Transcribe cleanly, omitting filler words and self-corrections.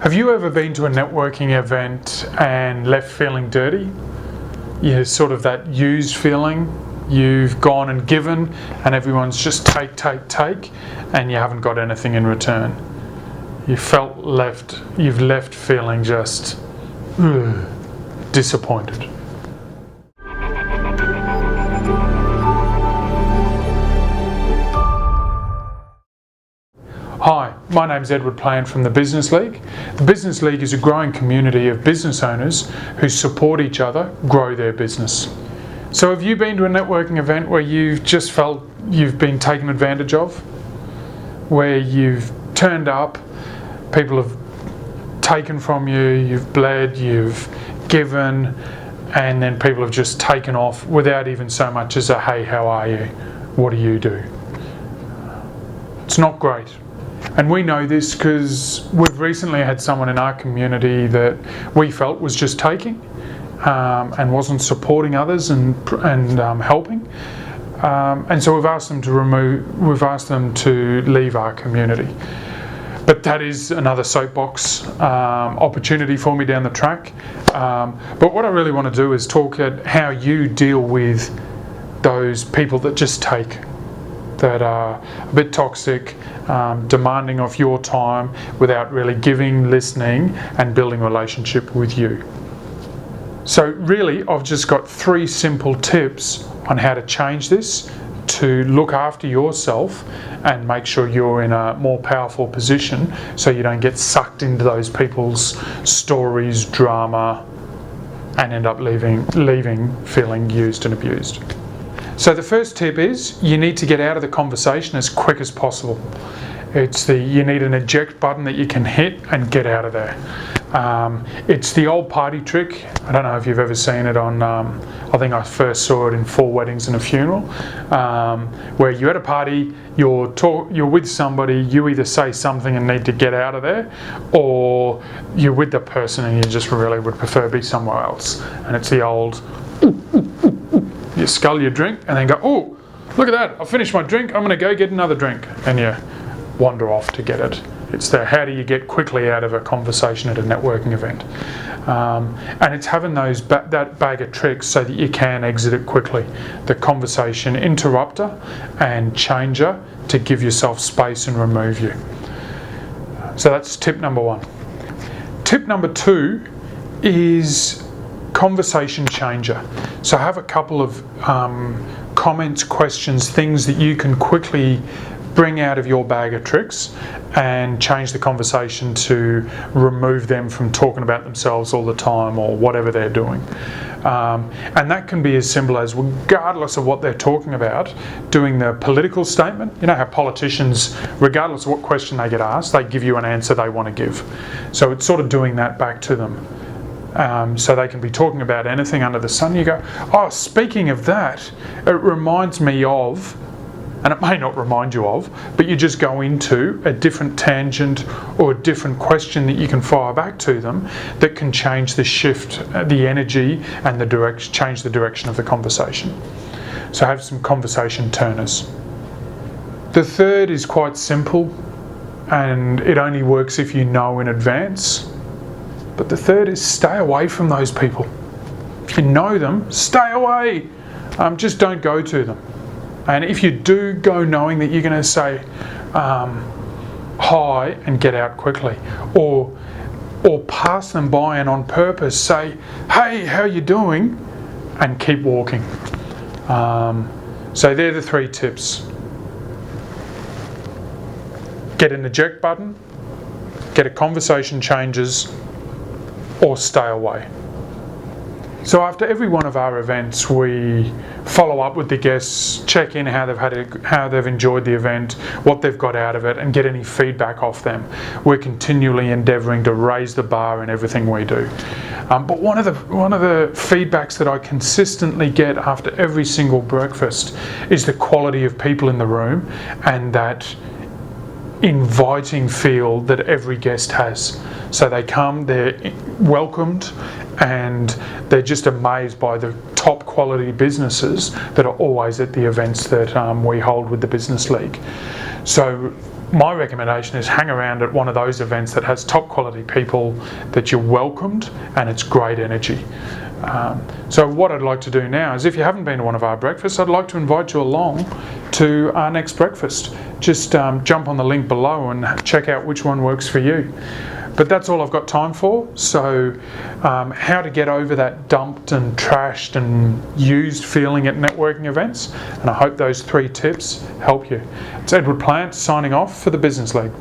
Have you ever been to a networking event and left feeling dirty? Sort of that used feeling. You've gone and given and everyone's just take, and you haven't got anything in return. You've left feeling just disappointed. Hi, my name's Edward Plant from the Business League. The Business League is a growing community of business owners who support each other grow their business. So have you been to a networking event where you've just felt you've been taken advantage of? Where you've turned up, people have taken from you, you've bled, you've given, and then people have just taken off without even so much as a, hey, how are you? What do you do? It's not great. And we know this because we've recently had someone in our community that we felt was just taking and wasn't supporting others and helping. And so we've asked them to leave our community. But that is another soapbox opportunity for me down the track. But what I really want to do is talk at how you deal with those people that just take, that are a bit toxic, demanding of your time without really giving, listening, and building a relationship with you. So really, I've just got 3 simple tips on how to change this, to look after yourself and make sure you're in a more powerful position so you don't get sucked into those people's stories, drama, and end up leaving feeling used and abused. So the first tip is you need to get out of the conversation as quick as possible. You need an eject button that you can hit and get out of there. It's the old party trick. I don't know if you've ever seen it on, I think I first saw it in 4 Weddings and a Funeral, where you're at a party, you're with somebody, you either say something and need to get out of there, or you're with the person and you just really would prefer to be somewhere else. And it's the old, you scull your drink and then go, oh, look at that, I finished my drink, I'm going to go get another drink. And you wander off to get it. It's the how do you get quickly out of a conversation at a networking event. And it's having that bag of tricks so that you can exit it quickly. The conversation interrupter and changer to give yourself space and remove you. So that's tip number 1. Tip number 2 is conversation changer. So I have a couple of comments, questions, things that you can quickly bring out of your bag of tricks and change the conversation to remove them from talking about themselves all the time or whatever they're doing. And that can be as simple as, regardless of what they're talking about, doing the political statement. You know how politicians, regardless of what question they get asked, they give you an answer they want to give. So it's sort of doing that back to them. So they can be talking about anything under the sun. You go, oh, speaking of that, it reminds me of, and it may not remind you of, but you just go into a different tangent or a different question that you can fire back to them that can change the shift, the energy, and change the direction of the conversation. So have some conversation turners. The third is quite simple, and it only works if you know in advance. But the third is stay away from those people. If you know them, stay away. Just don't go to them. And if you do go knowing that you're going to say hi and get out quickly, or pass them by and on purpose say, hey, how you doing? And keep walking. So they're the 3 tips. Get an eject button, get a conversation changes, or stay away. So after every one of our events, we follow up with the guests, check in how they've enjoyed the event, what they've got out of it, and get any feedback off them. We're continually endeavouring to raise the bar in everything we do. But one of the feedbacks that I consistently get after every single breakfast is the quality of people in the room and that inviting feel that every guest has. So they come, they're welcomed, and they're just amazed by the top quality businesses that are always at the events that we hold with the Business League. So my recommendation is hang around at one of those events that has top quality people, that you're welcomed, and it's great energy. So what I'd like to do now is, if you haven't been to one of our breakfasts, I'd like to invite you along to our next breakfast. Just jump on the link below and check out which one works for you. But that's all I've got time for. So how to get over that dumped and trashed and used feeling at networking events. And I hope those 3 tips help you. It's Edward Plant signing off for the Business League.